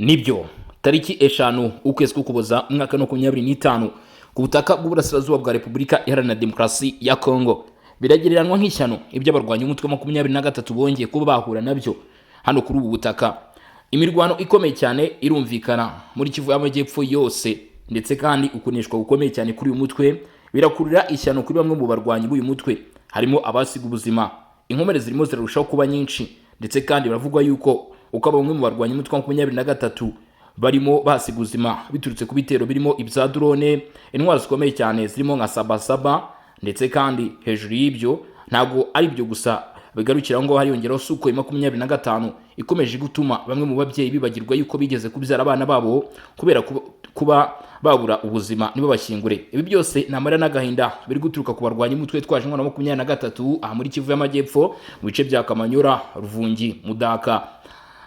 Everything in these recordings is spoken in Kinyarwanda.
Nibyo tariki eshanu ukwezi k'Ukuboza mwaka 2025 ku butaka bw'uburasirazuba bwa Repubulika Iharanira Demokarasi ya Congo biragereranwa nk'ishyano ibyo abarwanya umutwe wa 23 bongeye kuba bahura nabyo hano kuri ubu butaka. Imirwano ikomeye cyane irumvikana muri Kivu y'Amajyepfo yose, ndetse kandi ukuneshwa gukomeye cyane kuri uyu mutwe birakurira ishyano kuri bamwe mu barwanyi b'uyu mutwe, harimo abasiga ubuzima. Inkomere zirimo zirarushaho kuba nyinshi, ndetse kandi baravugwa yuko uko bamwe mu barwanyi umutwe wa 23 barimo basiga ubuzima biturutse ku bitero birimo ibya drone, intwaro zikomeye cyane zirimo nka sabasaba, ndetse kandi hejuru y'ibyo ntago ari byo gusa bigarukira ngo hariyongeraho suko 25 ikomeje gutuma bamwe mu babyeyi bibagirwa yuko bigeze kubyara abana babo kubera kuba babura ubuzima nibo bashyingure. Ibi byose namara n'agahinda biri guturuka ku barwanyi umutwe twaje inkono 23 aha muri Kivu y'Amajyepfo mu bice bya Kamanyura, Ruvungi, Mudaka,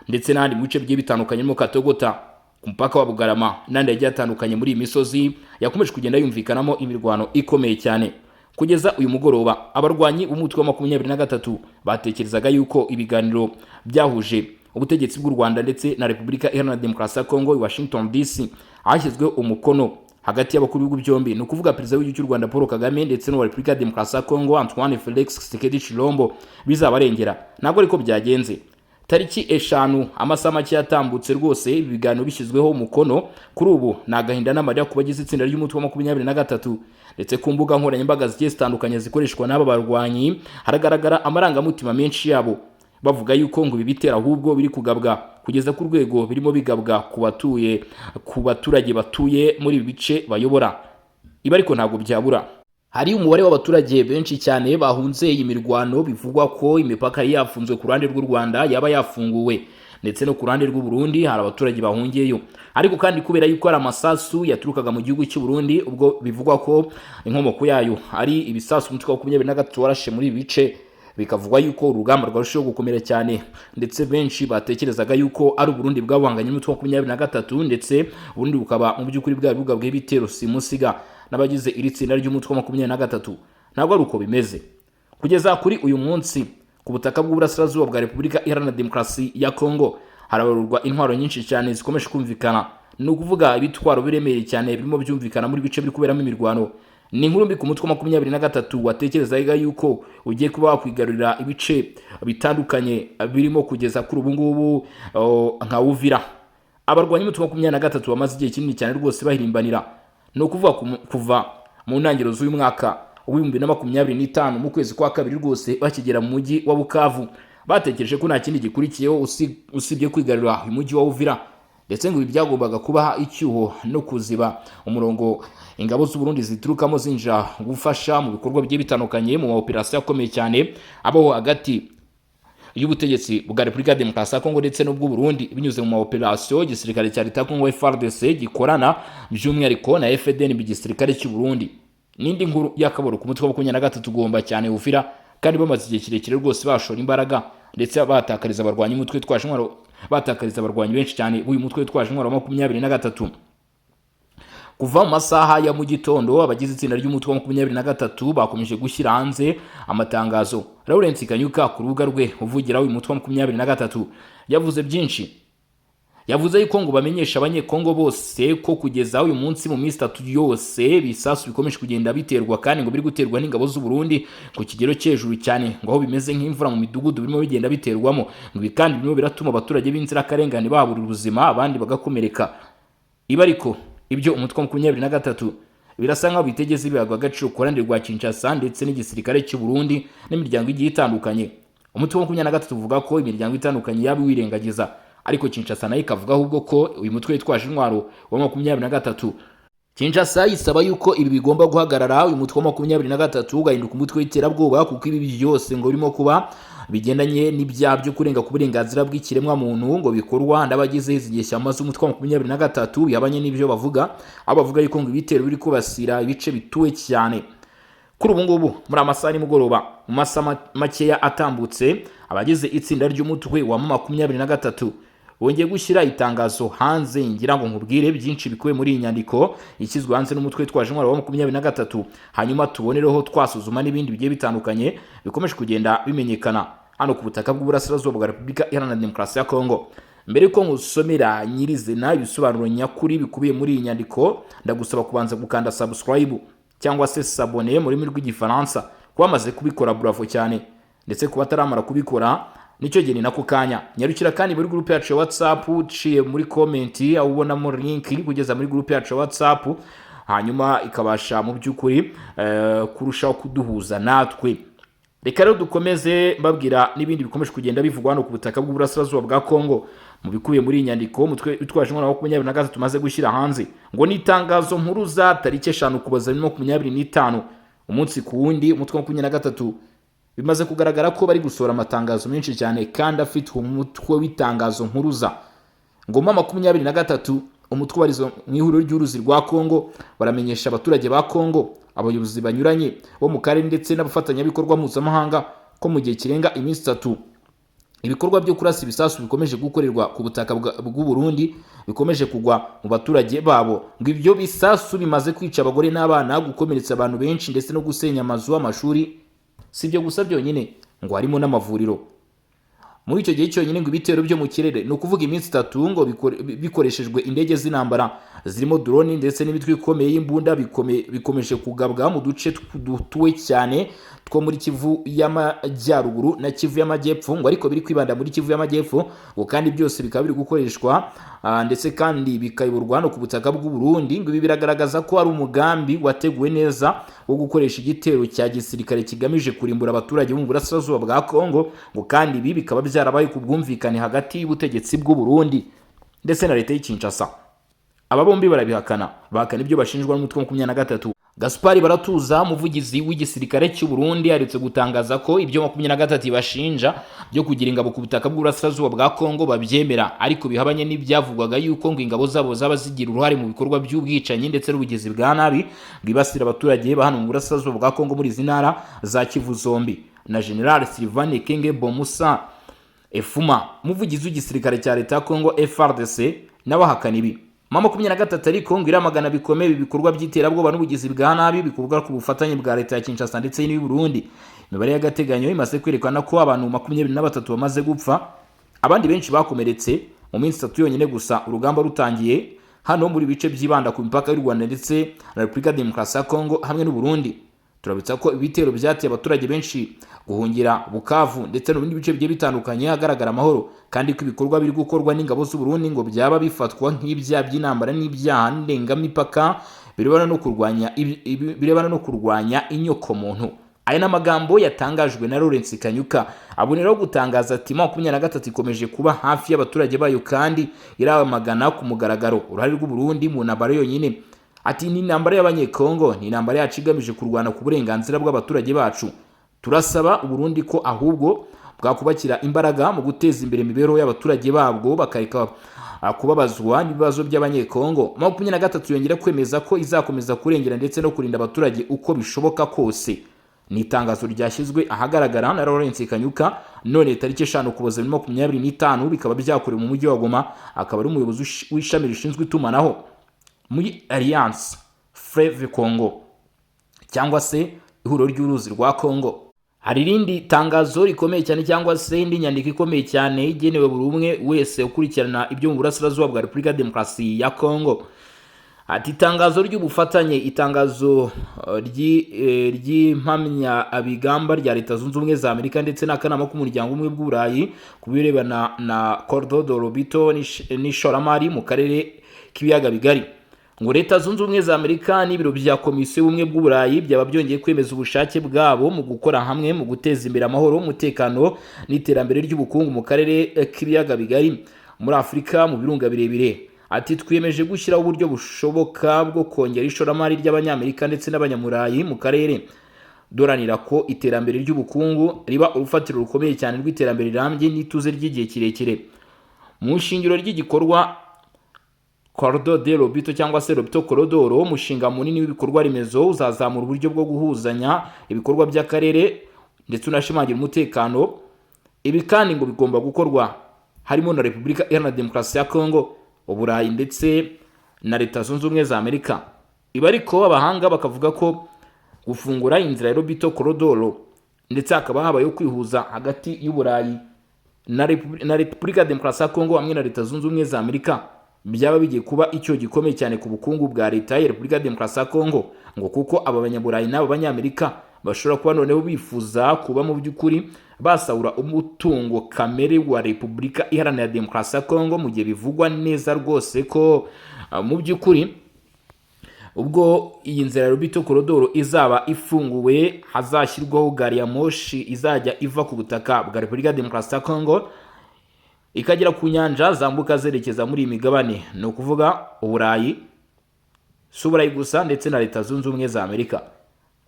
ndetse n'andi mu bice bigiye bitandukanye mu Katogota ku mpaka wa Bugarama n'andi yagiye atandukanye muri iyi misozi yakomeje kugenda yumvikanamo imirwano ikomeye cyane. Kugeza uyu mugoroba abarwanyi umutwe wa 23 batekerezaga yuko ibiganiro byahuje ubutegetsi bw'u Rwanda ndetse na Repubulika Iharanira Demokarasi ya Congo i Washington DC hashyizwe umukono hagati y'abakuru b'ibihugu byombi, ni ukuvuga perezida w'igihugu cy'u Rwanda Paul Kagame ndetse n'uwa Repubulika ya Demokarasi ya Congo Antoine Felix Tshisekedi Tshilombo bizabarengera. Ntabwo ariko byagenze. Tariki eshanu amasaha make yatambutse rwose ibiganiro bishyizweho umukono. Kuri ubu nagahinda n'amarira ku bagize itsinda ry'umutwe wa 23, ndetse ku mbuga nkoranyambaga zigiye zitandukanye zikoreshwa n'aba barwanyi haragaragara amarangamutima menshi yabo bavuga yuko ngo ibi bitera ahubwo biri kugabwa kugeza ku rwego birimo bigabwa ku baturage batuye muri ibi bice bayobora. Ibi ariko ntabwo byabura. Hari umubare w'abaturage benshi cyane bahunze iyi mirwano, bivugwa ko imipaka yafunzwe ku ruhande rw'u Rwanda yaba yafunguwe, ndetse no ku ruhande rw'u Burundi hari abaturage bahungiyeyo. Ariko kandi kubera yuko ari amasasu yaturukaga mu gihugu cy'u Burundi, ubwo bivugwa ko inkomoko yayo ari ibisasu umutwe wa 23 warashe muri ibi bice, bikavugwa yuko urugamba rwarushaho gukomera cyane, ndetse benshi batekerezaga yuko ari Burundi bwabanganye n'umutwe wa 23, ndetse Burundi bukaba mu by'ukuri bwa bibuga bw'ibitero simusiga n'abagize iri tsinda ry'umutwe wa 23. Ntabwo ari uko bimeze. Kugeza kuri uyu munsi ku butaka bw'uburasirazuba bwa Repubulika Iharanira Demokarasi ya Congo harabarurwa intwaro nyinshi cyane zikomeje kumvikana, ni ukuvuga ibitwaro biremereye cyane birimo byumvikana muri bice biri kuberamo imirwano. Ni inkuru mbi ku mutwe wa 23 watekerezaga yuko ugiye kuba wakwigarurira ibice bitandukanye birimo kugeza kuri ubu ngubu nka Uvira. Abarwanyi umutwe wa 23 bamaze igihe kinini cyane rwose bahirimbanira, no kuvuga kuva mu ntangiriro z'uyu mwaka wa 2025 mu kwezi kwa kabiri rwose bakigera mu mujyi wa Bukavu batekereje ko nta kindi gikurikiyeho usibye kwigarurira uyu mujyi wa Uvira, ndetse ngo byagombaga kubaha icyuho no kuziba umurongo ingabo z'u Burundi ziturukamo zinjira gufasha mu bikorwa bigiye bitandukanye mu operasiyo akomeye cyane abaho hagati y'ubutegetsi bwa Repubulika ya Demokarasi ya Congo ndetse n'ubw'u Burundi binyuze mu operasiyo gisirikare cya leta Congo FARDC gikorana by'umwihariko na FDN b'igisirikare cy'u Burundi. N'indi nkuru yakaboro ku mutwe wa 23 ugomba cyane Uvira, kandi bamaze igihe kirekire rwose bashora imbaraga, ndetse batakariza abarwanyi umutwe twaje intwaro batakariza abarwanyi benshi cyane uyu mutwe twaje intwaro wa 23. Kuva mu masaha ya mu gitondo abagize itsinda ry'umutwe wa 23 bakomeje gushyira hanze amatangazo. Lawrence Kanyuka ku rubuga rwe uvugira uyu mutwe wa 23 yavuze byinshi. Yavuze yuko ngo bamenyesha abanyekongo bose ko kugeza uyu munsi mu minsi 3 yose bisasu bikomeje kugenda biterwa, kandi ngo biri guterwa n'ingabo z'u Burundi ku kigero cyejuru cyane, ngo aho bimeze nk'imvura mu midugudu birimo bigenda biterwamo, ngo kandi birimo biratuma abaturage b'inzira karengane babura ubuzima abandi bagakomereka. Ibi ariko ibyo umutwe wa 23 birasa nkaho bitegeze bibagwa agaciro ku ruhande rwa Kinshasa ndetse n'igisirikare cy'u Burundi n'imiryango igiye itandukanye. Umutwe wa 23 uvuga ko imiryango itandukanye yabi wirengagiza, ariko Kinshasa nayo ikavuga ahubwo ko uyu mutwe witwaje intwaro wa 23. Kinshasa isaba yuko ibi bigomba guhagarara, uyu mutwe wa 23 ugahinduka umutwe w'iterabwoba, kuko ibi byose ngo birimo kuba bigendanye n'ibyaha byo kurenga ku burenganzira bw'ikiremwa muntu ngo bikorwa n'abagize izigeshyamba z'umutwe wa 23 yabanye n'ibyo bavuga. Abavuga yuko ngo ibitero biri kubasira ibice bituwe cyane. Kuri ubu ngubu muri amasaha y'umugoroba mu masaha makeya atambutse abagize itsinda ry'umutwe wa 23 bongeye gushyira itangazo hanze. Ngira ngo nkubwire byinshi bikuwe muri iyi nyandiko ikizwe hanze n'umutwe twaje intwaro wa 23, hanyuma tubonereho twasuzuma n'ibindi bigiye bitandukanye bikomeje kugenda bimenyekana hano ku butaka bw'uburasirazuba bwa Repubulika Iharanira Demokarasi ya Congo. mbere ko ngusomera nyirizina ibisobanuro nyakuri bikubiye muri iyi nyandiko, ndagusaba kubanza gukanda subscribe cyangwa se s'abonner muri rurimi rw'igifaransa. Kwamaze kubikora bravo cyane, ndetse kuba taramara kubikora nicyo gihe nako kanya nyarukira kandi muri group yacu ya WhatsApp, uciye muri comment aho ubonamo link kugeza muri group yacu ya WhatsApp, hanyuma ikabasha mu by'ukuri kurushaho kuduhuza natwe. Reka rero dukomeze babwira n'ibindi bikomeje kugenda bivugwa hano ku butaka bw'uburasirazuba bwa Congo mu bikubiye muri iyi nyandiko mutwe utwaje mwana wa 23 tumaze gushyira hanze, ngo ni itangazo nkuru za tariki 5 Ukuboza 2025 umunsi ku wundi umutwe wa 23 bimaze kugaragara ko bari gusora amatangazo menshi cyane kandi afite umutwe w'itangazo nkuruza. Ngo 23 umutwe warizo mu ihuriro ry'uruzi rwa Congo baramenyesha abaturage ba Congo, abayobozi banyuranye bo mu karere ndetse n'abafatanyabikorwa mpuzamahanga ko mu gihe kirenga iminsi 3 ibikorwa byo kurasa ibisasu bikomeje gukorerwa ku butaka bw'u Burundi bikomeje kugwa mu baturage babo. Ngo ibyo bisasu bimaze kwica abagore n'abana, gukomeretsa abantu benshi ndetse no gusenya amazu y'amashuri. Sibyo gusa byonyine, ngo harimo n'amavuriro. Muri icyo gihe cyonyine ngo ibitero byo mu kirere no kuvuga iminsi 3 ngo bikoreshejwe indege z'intambara zirimo drone ndetse n'imitwe ikomeye y'imbunda bikomeje kugabwa mu duce dutuwe cyane two muri Kivu y'Amajyaruguru na Kivu y'Amajyepfo, ngo ariko biri kwibanda muri Kivu y'Amajyepfo, ngo kandi byose bikaba biri gukoreshwa ndetse kandi bikayoborwa no ku butaka bw'u Burundi. Ngo ibi biragaragaza ko ari umugambi wateguwe neza wo gukoresha igitero cya gisirikare kigamije kurimbura abaturage mu burasirazuba bwa Congo, ngo kandi ibi bikaba byarabaye ku bwumvikane hagati y'ubutegetsi bw'u Burundi ndetse na leta y'Kinshasa. Aba bombi barabihakana, bahakana ibyo bashinjwa n'umutwe wa 23. Gaspari Baratuza, umuvugizi w'igisirikare cy'u Burundi, aretse gutangaza ko ibyo 23 bashinja byo kugira ingabo ku butaka bw'uburasirazuba bwa Congo babyemera, ariko bihabanye n'ibyavugwaga yuko ngo ingabo zabo zaba zigira uruhare mu bikorwa by'ubwicanyi ndetse n'ubugizi bwa nabi bwibasira abaturage ba hano mu burasirazuba bwa Congo muri zinara za Kivu zombi. Na General Sylvain Kenge Bomusa Efuma, umuvugizi w'igisirikare cya leta ya Congo FARDC, n'abahakana ibi. 23 ariko ngo iramagana bikomeye ibikorwa by'iterabwoba n'ubugizi bwa nabi bikorwa ku bufatanye bwa leta ya Kinshasa ndetse n'u Burundi. Imibare y'agateganyo imaze kwerekana ko abantu 23 bamaze gupfa, abandi benshi bakomeretse mu minsi 3 yonyine gusa urugamba rutangiye hano muri bice byibanda ku mipaka y'u Rwanda ndetse na Repubulika Demokarasi ya Congo hamwe n'u Burundi. Turabitsa ko ibitero byateye abaturage benshi guhungira Bukavu ndetse no bindi bice bigiye bitandukanye hagaragara amahoro, kandi ko ibikorwa biri gukorwa n'ingabo z'u Burundi ngo byaba bifatwa nk'ibyaha by'intambara n'ibyaha ndengamipaka birebana no kurwanya inyoko muntu. Aya n'amagambo yatangajwe na Lawrence Kanyuka, aboneraho gutangaza ati 23 ikomeje kuba hafi y'abaturage bayo kandi iramagana ku mugaragaro uruhare rw'u Burundi mu ntambara yonyine. Ati ni intambara y'abanyekongo, ni intambara yacu igamije kurwana ku burenganzira bw'abaturage bacu. Turasaba u Burundi ko ahubwo bwakubakira imbaraga mu guteza imbere imibereho y'abaturage babwo bakareka kubabazwa n'ibibazo by'abanyekongo. 23 yongera kwemeza ko izakomeza kurengera ndetse no kurinda abaturage uko bishoboka kose. Ni itangazo ryashyizwe ahagaragara na Lawrence Kanyuka none tariki 5 Ukuboza 2025, bikaba byakorewe mu mujyi wa Goma. Akaba ari umuyobozi w'ishami rishinzwe itumanaho muri Alliance Fleuve Congo cyangwa se ihuriro ry'uruzi rwa Congo. Hari irindi tangazo rikomeye cyane cyangwa se indi nyandiko ikomeye cyane igenewe buri umwe wese ukurikirana ibyo mu burasirazuba bwa Repubulika Demokarasi ya Congo. Ati itangazo ry'ubufatanye, itangazo ry'impamya abigamba rya Leta Zunze Ubumwe za Amerika ndetse n'akanama k'umuryango umwe bw'Uburayi ku birebana na Corridor de Lobito n'ishoramari mu karere k'ibiyaga bigari. Ngo Leta Zunze Ubumwe za Amerika n'ibiro bya Komisiyo y'Ubumwe bw'Uburayi byaba byongeye kwemeza ubushake bwabo mu gukora hamwe mu guteza imbere amahoro, umutekano n'iterambere ry'ubukungu mu karere k'ibiyaga bigari muri Afurika mu birunga birebire. Ati twiyemeje gushyiraho uburyo bushoboka bwo kongera ishoramari ry'abanyamerika ndetse n'abanyamurayi mu karere, doranira ko iterambere ry'ubukungu riba urufatiro rukomeye cyane rw'iterambere rirambye n'ituze ry'igihe kirekire. Mu nshingiro ry'igikorwa Corridor de Lobito cyangwa se Lobito Corridor, umushinga munini w'ibikorwa remezo uzazamura uburyo bwo guhuzanya ibikorwa by'akarere ndetse unashimangira umutekano. Ibi kandi ngo bigomba gukorwa harimo na Repubulika Iharanira Demokarasi ya Congo, Uburayi ndetse na Leta Zunze Ubumwe za Amerika. Ibi ariko abahanga bakavuga ko gufungura inzira ya Lobito Corridor ndetse hakaba habaye kwihuza hagati y'Uburayi na Repubulika ya Demokarasi ya Congo hamwe na Leta Zunze Ubumwe za Amerika byaba bigiye kuba icyo gikomeye cyane ku bukungu bwa leta ya Repubulika ya Demokarasi ya Congo, ngo kuko aba banyaburayi n'aba banyamerika bashobora kuba noneho bifuza kuba mu by'ukuri basahura umutungo kamere wa Repubulika Iharanira Demokarasi ya Congo, mu gihe bivugwa neza rwose ko mu by'ukuri ubwo iyi nzira Rubito korodoro izaba ifunguwe, hazashyirwaho gari ya moshi izajya iva ku butaka bwa Repubulika ya Demokarasi ya Congo ikagera ku nyanja zambuka zerekeza muri iyi migabane, ni ukuvuga Uburayi, si Uburayi gusa ndetse na Leta Zunze Ubumwe za Amerika.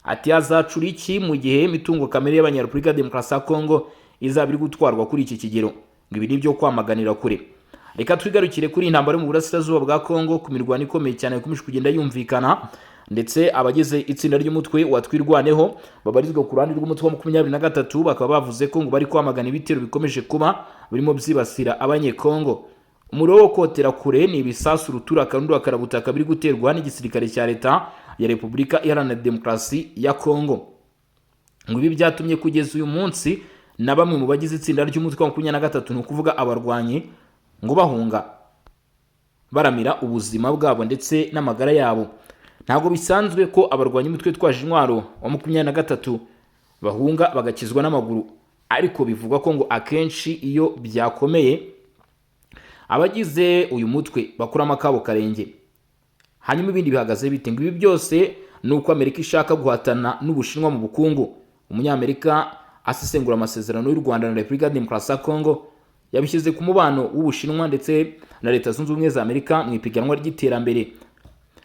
Ati hazacura iki mu gihe imitungo kamere y'Abanyarepubulika ya Demokarasi ya Congo izaba iri gutwarwa kuri iki kigero? Ngo ibi ni byo kwamaganira kure. Reka twigarukire kuri intambara mu burasirazuba bwa Congo, ku mirwano ikomeye cyane ikomeje kugenda yumvikana, ndetse abagize itsinda ry'umutwe watwirwaneho babarizwa ku ruhande rw'umutwe wa 23 bakaba bavuze ko ngo bari kwamagana ibitero bikomeje kuba birimo byibasira abanyekongo. Umuriro wo kotera kure ni ibisasu rutura kandi akarabutaka biri guterwa n'igisirikare cya leta ya Repubulika Iharanira Demokarasi ya Congo. Ngo ibi byatumye kugeza uyu munsi na bamwe mu bagize itsinda ry'umutwe wa 23 ni ukuvuga abarwanyi ngo bahunga baramira ubuzima bwabo ndetse n'amagara yabo. Ntabwo bisanzwe ko abarwanyi umutwe twaje intwaro wa 23 bahunga bagakizwa n'amaguru, ariko bivugwa ko ngo akenshi iyo byakomeye abagize uyu mutwe bakuramo akabo karenge. Hanyuma ibindi bihagaze bite? Ngo ibi byose ni uko Amerika ishaka guhatana n'Ubushinwa mu bukungu. Umunyamerika asesengura amasezerano y'u Rwanda na Repubulika ya Demokarasi ya Congo yabishyize ku mubano w'Ubushinwa ndetse na Leta Zunze Ubumwe za Amerika mu ipiganwa ry'iterambere.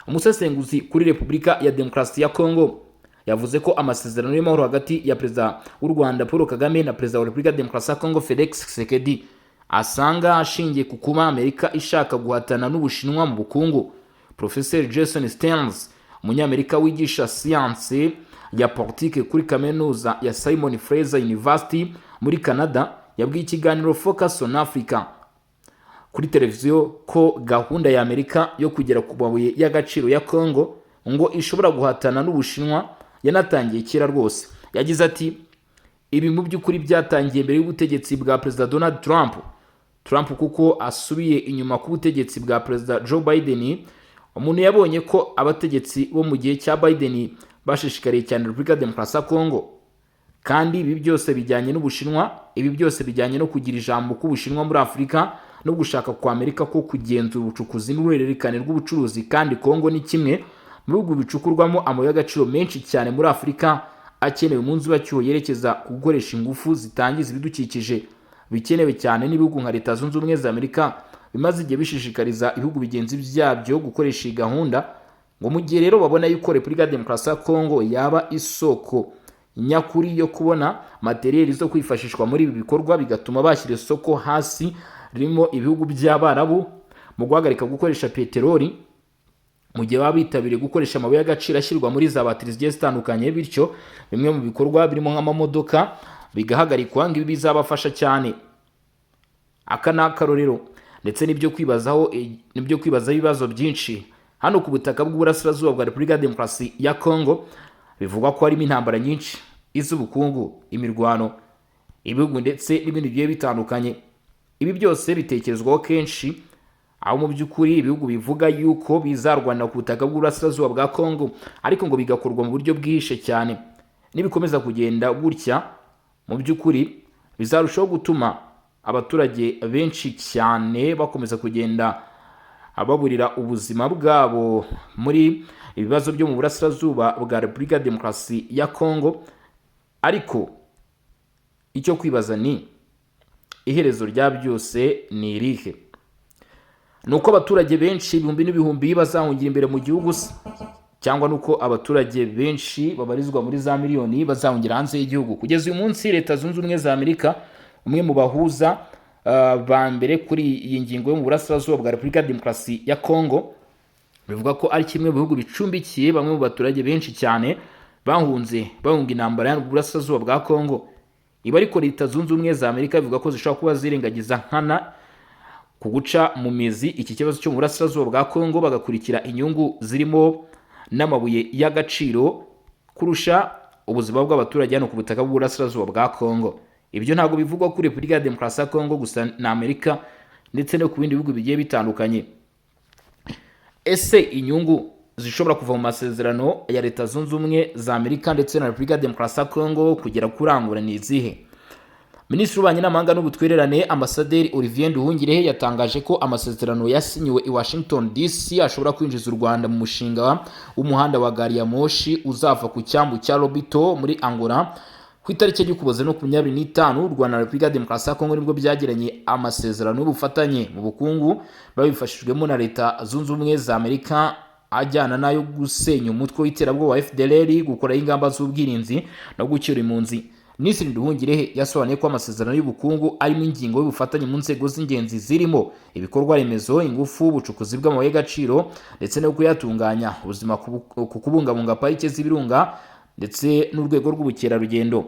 Umusesenguzi kuri Repubulika ya Demokarasi ya Congo yavuze ko amasezerano y'amahoro hagati ya Perezida w'u Rwanda Paul Kagame na Perezida wa Repubulika ya Demokarasi ya Congo Felix Tshisekedi asanga ashingiye ku kuba Amerika ishaka guhatana n'Ubushinwa mu bukungu. Professor Jason Stearns, umunyamerika wigisha siyanse ya politike kuri kaminuza ya Simon Fraser University muri Canada, yabwiye ikiganiro Focus on Africa kuri televiziyo ko gahunda ya Amerika yo kugera ku mabuye y'agaciro ya Congo ngo ishobora guhatana n'Ubushinwa yanatangiye kera rwose. Yagize ati ibi mu by'ukuri byatangiye mbere y'ubutegetsi bwa Perezida Donald Trump kuko asubiye inyuma ku butegetsi bwa Perezida Joe Biden. Umuntu yabonye ko abategetsi bo mu gihe cya Biden bashishikariye cyane Repubulika ya Demokarasi ya Congo, kandi ibi byose bijyanye n'Ubushinwa, ibi byose bijyanye no kugira ijambo k'Ubushinwa muri Afurika no gushaka kwa Amerika ko kugenzura ubucukuzi n'uruhererekane rw'ubucuruzi, kandi Congo ni kimwe mu bihugu bicukurwamo amabuye y'agaciro menshi cyane muri Afurika akenewe mu nzibacyuho yerekeza ku gukoresha ingufu zitangiza ibidukikije, bikenewe cyane n'ibihugu nka Leta Zunze Ubumwe za Amerika bimaze igihe bishishikariza ibihugu bigenzi byabyo gukoresha iyi gahunda. Ngo mu gihe rero babona yuko Repubulika ya Demokarasi ya Congo yaba isoko nyakuri yo kubona materiyeri zo kwifashishwa muri ibi bikorwa, bigatuma bashyira isoko hasi ririmo ibihugu by'Abarabu mu guhagarika gukoresha peteroli, mu gihe baba bitabiriye gukoresha amabuye y'agaciro ashyirwa muri za batiri zigiye zitandukanye, bityo bimwe mu bikorwa birimo nk'amamodoka bigahagarikwa. Ngo ibi bizabafasha cyane. Aka ni akarorero ndetse nibyo kwibazaho ibibazo byinshi hano ku butaka bw'uburasirazuba bwa Repubulika ya Demokarasi ya Congo. Bivugwa ko harimo intambara nyinshi, iz'ubukungu, imirwano, ibihugu ndetse n'ibindi bigiye bitandukanye. Ibi byose bitekerezwaho kenshi, aho mu by'ukuri ibihugu bivuga yuko bizarwanira ku butaka bw'uburasirazuba bwa Congo, ariko ngo bigakorwa mu buryo bwihishe cyane. Nibikomeza kugenda gutya, mu by'ukuri bizarushaho gutuma abaturage benshi cyane bakomeza kugenda ababurira ubuzima bwabo muri ibibazo byo mu burasirazuba bwa Repubulika ya Demokarasi ya Congo. Ariko icyo kwibaza ni iherezo rya byose ni irihe? Nuko abaturage benshi ibihumbi n'ibihumbi bazahungira imbere mu gihugu, cyangwa nuko abaturage benshi babarizwa muri za miliyoni bazahungira hanze y'igihugu? Kugeza uyu munsi Leta Zunze Ubumwe za Amerika, umwe mu bahuza ba mbere kuri iyi ngingo yo mu burasirazuba bwa Repubulika ya Demokarasi ya Congo, bivuga ko ari kimwe mu bihugu bicumbikiye bamwe mu baturage benshi cyane bahunga intambara yo mu burasirazuba bwa Congo. Ibi ariko Leta Zunze Ubumwe za Amerika bivuga ko zishobora kuba zirengagiza nkana ku guca mu mizi iki kibazo cyo mu burasirazuba bwa Congo, bagakurikira inyungu zirimo n'amabuye y'agaciro kurusha ubuzima bw'abaturage hano ku butaka bw'uburasirazuba bwa Congo. Ibyo ntabwo bivugwa kuri Repubulika ya Demokarasi ya Congo gusa na Amerika ndetse no ku bindi bihugu bigiye bitandukanye. Ese inyungu zishobora kuva mu masezerano ya Leta Zunze Ubumwe za Amerika ndetse na Repubulika ya Demokarasi ya Congo kugera kurangura ni izihe? Minisitiri w'Ububanyi n'Amahanga n'Ubutwererane Ambasaderi Olivier Nduhungirehe yatangaje ko amasezerano yasinyiwe i Washington DC ashobora kwinjiza u Rwanda mu mushinga w'umuhanda wa gari ya moshi uzava ku cyambu cya Lobito muri Angola ku itariki y'Ukuboza no 25. U Rwanda na Repubulika ya Demokarasi ya Congo nibwo byagiranye amasezerano y'ubufatanye mu bukungu babifashijwemo na Leta Zunze Ubumwe za Amerika ajyana nayo gusenya umutwe w'iterabwoba wa FDLR, gukora ingamba z'ubwirinzi no gucyura impunzi. Minisitiri Nduhungirehe yasobanuye ko amasezerano y'ubukungu arimo ingingo y'ubufatanye mu nzego z'ingenzi zirimo ibikorwa remezo, ingufu, ubucukuzi bw'amabuye y'agaciro ndetse no kuyatunganya, ubuzima ku kubungabunga parike z'ibirunga ndetse n'urwego rw'ubukerarugendo.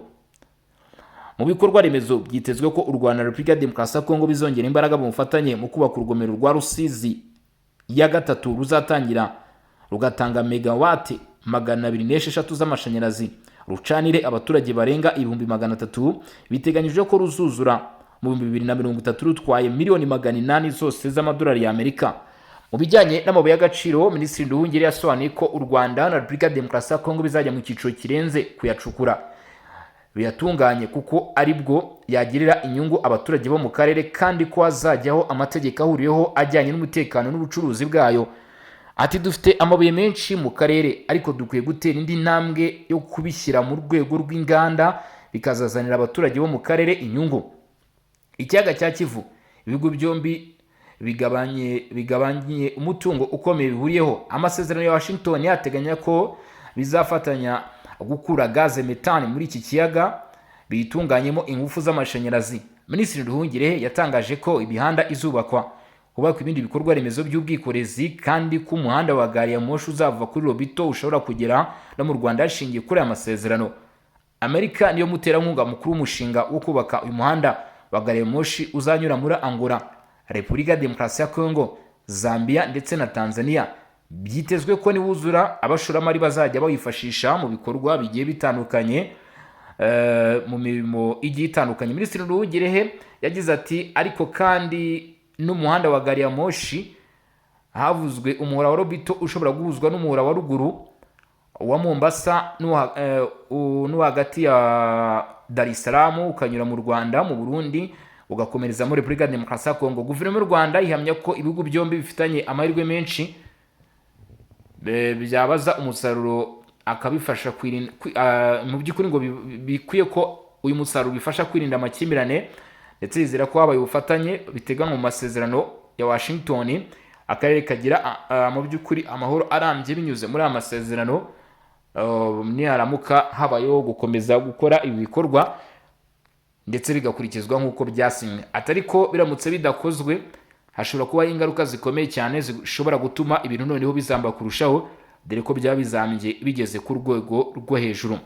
Mu bikorwa remezo byitezwe ko u Rwanda na Repubulika ya Demokarasi ya Congo bizongera imbaraga mu bufatanye mu kubaka urugomero rwa Rusizi ya gatatu ruzatangira rugatanga megawati 206 z'amashanyarazi rucanire abaturage barenga 300,000. Biteganyijwe ko ruzuzura mu 2030 rutwaye miliyoni 800 zose z'amadolari y'Amerika. Mu bijyanye n'amabuye y'agaciro, Minisitiri Nduhungirehe yasobanuye ko u Rwanda na Repubulika ya Demokarasi ya Congo bizajya mu cyiciro kirenze kuyacukura biyatunganye kuko aribwo yagirira inyungu abaturage bo mu karere, kandi ko hazajyaho amategeko ahuriyeho ajyanye n'umutekano n'ubucuruzi bwayo. Ati dufite amabuye menshi mu karere ariko dukwiye gutera indi ntambwe yo kubishyira mu rwego rw'inganda bikazazanira abaturage bo mu karere inyungu. Ikiyaga cya Kivu, ibihugu byombi bigabanye umutungo ukomeye bihuriyeho. Amasezerano ya Washington yateganya ko bizafatanya gukura gaze metane muri iki kiyaga bitunganyemo ingufu z'amashanyarazi. Minisitiri Nduhungirehe yatangaje ko ibihanda izubakwa, hubakwa ibindi bikorwa remezo by'ubwikorezi, kandi ko umuhanda wa gari ya moshi uzava kuri Lobito ushobora kugera no mu Rwanda hashingiye kuri aya masezerano. Amerika niyo muterankunga mukuru w'umushinga wo kubaka uyu muhanda wa gari ya moshi uzanyura muri Angola, Repubulika ya Demokarasi ya Congo, Zambia ndetse na Tanzania. Byitezwe ko niwuzura abashoramari bazajya bawifashisha mu bikorwa bigiye bitandukanye mu mirimo igiye itandukanye. Minisitiri Nduhungirehe yagize ati ariko kandi n'umuhanda wa gari ya moshi havuzwe umuhora wa Lobito ushobora guhuzwa n'umuhora wa ruguru wa Mombasa no hagati ya Dar es Salaam ukanyura mu Rwanda, mu Burundi ugakomereza muri Repubulika ya Demokarasi ya Congo. Guverinoma y'u Rwanda ihamya ko ibihugu byombi bifitanye amahirwe menshi byabaza umusaruro akabifasha kwirinda mu by'ukuri ngo bikwiye ko uyu musaruro bifasha kwirinda amakimbirane, ndetse yizera ko habaye ubufatanye biteganywa mu masezerano ya Washington akarere kagira mu by'ukuri amahoro arambye binyuze muri aya masezerano niharamuka habayeho gukomeza gukora ibi bikorwa ndetse bigakurikizwa nk'uko byasinywe. Atari ko biramutse bidakozwe hashobora kuba ingaruka zikomeye cyane zishobora gutuma ibintu noneho bizamba kurushaho, dore ko byaba bizambye bigeze ku rwego rwo hejuru.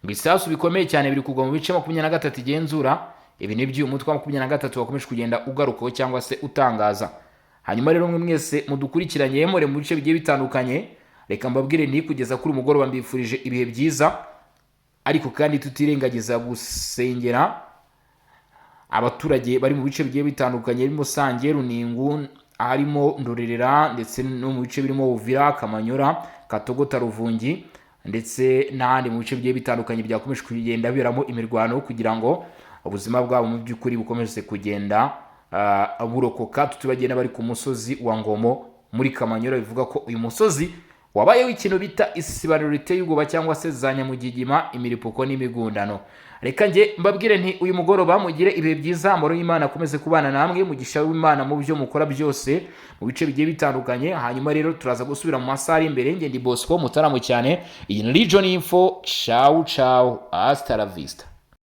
Ibisasu bikomeye cyane biri kugwa mu bice 23 igenzura. Ibi ni by'umutwe wa 23 wakomeje kugenda ugarukaho cyangwa se utangaza. Hanyuma rero mwe mwese mudukurikiranye muri mu bice bigiye bitandukanye, reka mbabwire ni kugeza kuri umugoroba mbifurije ibihe byiza, ariko kandi tutirengagiza gusengera abaturage bari mu bice bigiye bitandukanye birimo Sange, Runingu, harimo Ndorerera ndetse no mu bice birimo Uvira, Kamanyora, Katogota, Ruvungi ndetse n'ahandi mu bice bigiye bitandukanye byakomeje kugenda biramo imirwano kugira ngo ubuzima bwabo mu by'ukuri bukomeze kugenda burokoka. Tutubagenda bari ku musozi wa Ngomo muri Kamanyora, bivuga ko uyu musozi wabayeho ikintu bita isibaniro riteye ubwoba cyangwa se za nyamugigima, imiripuko n'imigundano. Reka nge mbabwire nti uyu mugoroba mugire ibihe byiza, amahoro y'Imana akomeze kubana namwe, mugisha w'Imana mu byo mukora byose mu bice bigiye bitandukanye. Hanyuma rero turaza gusubira mu masaha ari imbere. Nge ndi Bosco Mutaramo cyane, iyi ni Region Info. Ciao ciao, hasta la vista.